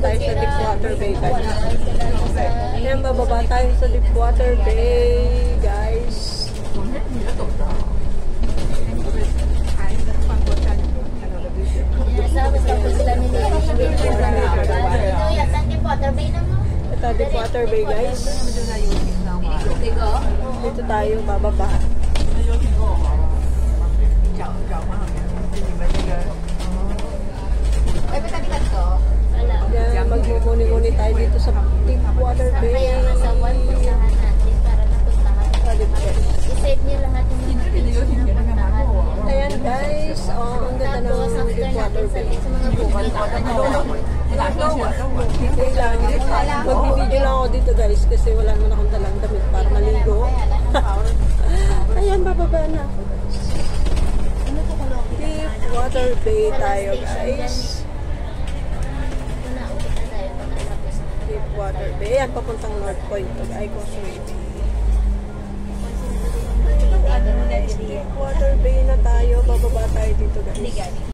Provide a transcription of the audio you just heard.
tayo sa Deepwater Bay, guys. Ayan, bababa tayo sa Deepwater Bay, guys. Ito, Deepwater Bay, guys. Dito tayo bababa. Yan, magmumuni-muni tayo dito sa Deepwater Bay. Kaya nasa one puntahan natin para napuntahan. I-save niyo lahat yung mga picture na puntahan. Ayan, guys. Oh, ang ganda ng Deepwater Bay. Sa mga bukid. Hindi lang. Magbibideo lang ako dito, guys, kasi wala naman akong dalang damit para maligo. Ayan, bababa na ako. Deepwater Bay tayo, guys. Deepwater Bay. Ayan, papuntang North Point. Ay, Causeway Bay. Deepwater Bay na tayo. Bababa tayo dito, guys.